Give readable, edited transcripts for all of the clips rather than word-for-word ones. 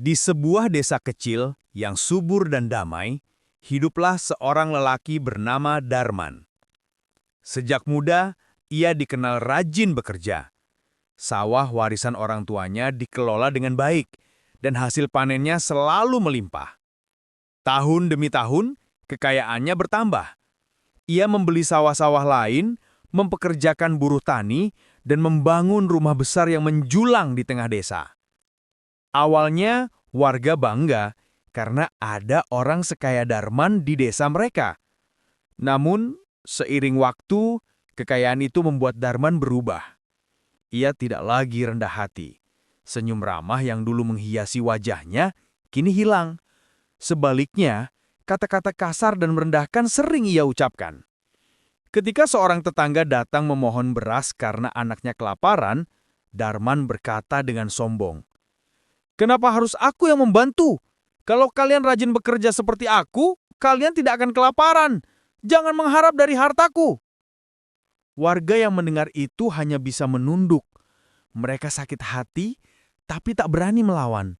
Di sebuah desa kecil yang subur dan damai, hiduplah seorang lelaki bernama Darman. Sejak muda, ia dikenal rajin bekerja. Sawah warisan orang tuanya dikelola dengan baik, dan hasil panennya selalu melimpah. Tahun demi tahun, kekayaannya bertambah. Ia membeli sawah-sawah lain, mempekerjakan buruh tani, dan membangun rumah besar yang menjulang di tengah desa. Awalnya, warga bangga karena ada orang sekaya Darman di desa mereka. Namun, seiring waktu, kekayaan itu membuat Darman berubah. Ia tidak lagi rendah hati. Senyum ramah yang dulu menghiasi wajahnya kini hilang. Sebaliknya, kata-kata kasar dan merendahkan sering ia ucapkan. Ketika seorang tetangga datang memohon beras karena anaknya kelaparan, Darman berkata dengan sombong, "Kenapa harus aku yang membantu? Kalau kalian rajin bekerja seperti aku, kalian tidak akan kelaparan. Jangan mengharap dari hartaku." Warga yang mendengar itu hanya bisa menunduk. Mereka sakit hati, tapi tak berani melawan.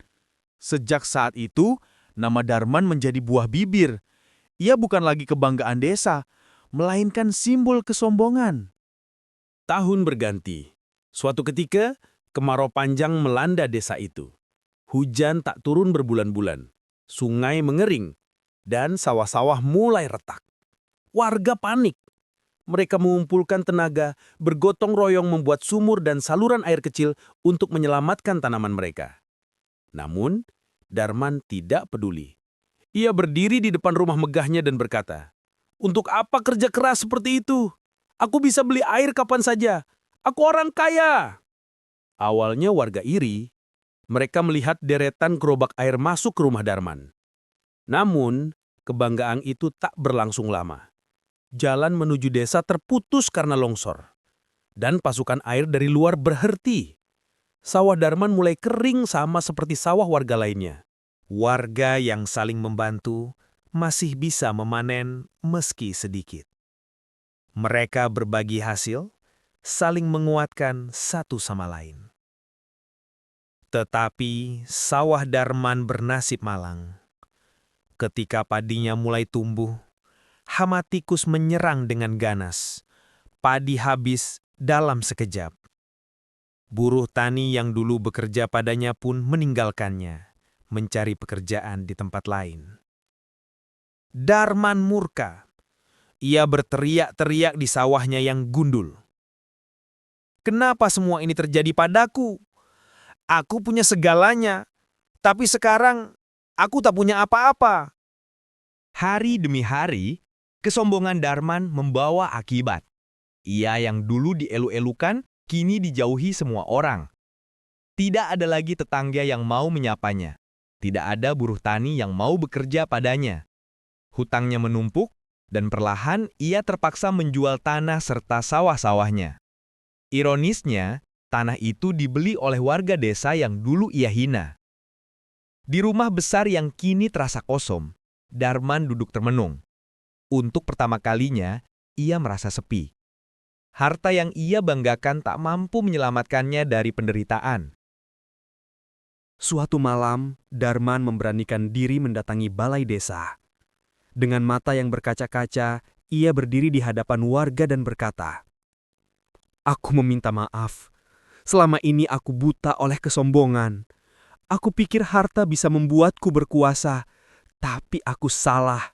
Sejak saat itu, nama Darman menjadi buah bibir. Ia bukan lagi kebanggaan desa, melainkan simbol kesombongan. Tahun berganti. Suatu ketika, kemarau panjang melanda desa itu. Hujan tak turun berbulan-bulan. Sungai mengering, dan sawah-sawah mulai retak. Warga panik. Mereka mengumpulkan tenaga, bergotong royong membuat sumur dan saluran air kecil untuk menyelamatkan tanaman mereka. Namun, Darman tidak peduli. Ia berdiri di depan rumah megahnya dan berkata, "Untuk apa kerja keras seperti itu? Aku bisa beli air kapan saja. Aku orang kaya." Awalnya warga iri. Mereka melihat deretan gerobak air masuk ke rumah Darman. Namun, kebanggaan itu tak berlangsung lama. Jalan menuju desa terputus karena longsor, dan pasukan air dari luar berhenti. Sawah Darman mulai kering sama seperti sawah warga lainnya. Warga yang saling membantu masih bisa memanen meski sedikit. Mereka berbagi hasil, saling menguatkan satu sama lain. Tetapi sawah Darman bernasib malang. Ketika padinya mulai tumbuh, hama tikus menyerang dengan ganas. Padi habis dalam sekejap. Buruh tani yang dulu bekerja padanya pun meninggalkannya, mencari pekerjaan di tempat lain. Darman murka. Ia berteriak-teriak di sawahnya yang gundul. "Kenapa semua ini terjadi padaku? Aku punya segalanya, tapi sekarang aku tak punya apa-apa." Hari demi hari, kesombongan Darman membawa akibat. Ia yang dulu dielu-elukan, kini dijauhi semua orang. Tidak ada lagi tetangga yang mau menyapanya. Tidak ada buruh tani yang mau bekerja padanya. Hutangnya menumpuk, dan perlahan ia terpaksa menjual tanah serta sawah-sawahnya. Ironisnya, tanah itu dibeli oleh warga desa yang dulu ia hina. Di rumah besar yang kini terasa kosong, Darman duduk termenung. Untuk pertama kalinya, ia merasa sepi. Harta yang ia banggakan tak mampu menyelamatkannya dari penderitaan. Suatu malam, Darman memberanikan diri mendatangi balai desa. Dengan mata yang berkaca-kaca, ia berdiri di hadapan warga dan berkata, "Aku meminta maaf. Selama ini aku buta oleh kesombongan. Aku pikir harta bisa membuatku berkuasa, tapi aku salah.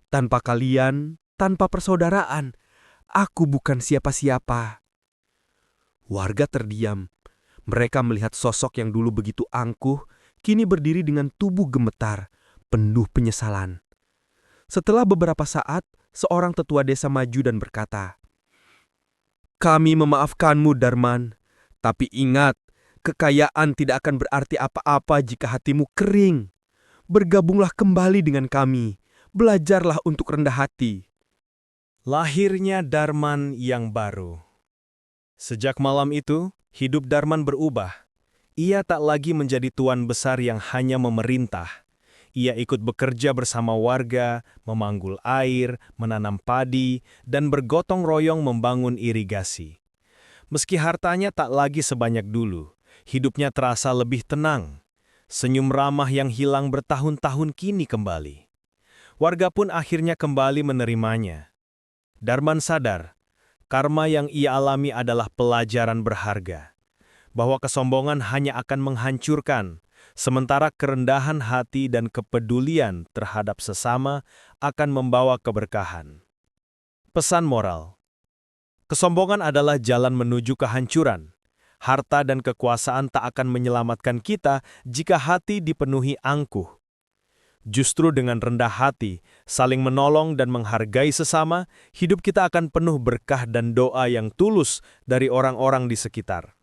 Tanpa kalian, tanpa persaudaraan, aku bukan siapa-siapa." Warga terdiam. Mereka melihat sosok yang dulu begitu angkuh, kini berdiri dengan tubuh gemetar, penuh penyesalan. Setelah beberapa saat, seorang tetua desa maju dan berkata, "Kami memaafkanmu, Darman. Tapi ingat, kekayaan tidak akan berarti apa-apa jika hatimu kering. Bergabunglah kembali dengan kami. Belajarlah untuk rendah hati." Lahirnya Darman yang baru. Sejak malam itu, hidup Darman berubah. Ia tak lagi menjadi tuan besar yang hanya memerintah. Ia ikut bekerja bersama warga, memanggul air, menanam padi, dan bergotong royong membangun irigasi. Meski hartanya tak lagi sebanyak dulu, hidupnya terasa lebih tenang. Senyum ramah yang hilang bertahun-tahun kini kembali. Warga pun akhirnya kembali menerimanya. Darman sadar, karma yang ia alami adalah pelajaran berharga, bahwa kesombongan hanya akan menghancurkan, sementara kerendahan hati dan kepedulian terhadap sesama akan membawa keberkahan. Pesan moral: kesombongan adalah jalan menuju kehancuran. Harta dan kekuasaan tak akan menyelamatkan kita jika hati dipenuhi angkuh. Justru dengan rendah hati, saling menolong dan menghargai sesama, hidup kita akan penuh berkah dan doa yang tulus dari orang-orang di sekitar.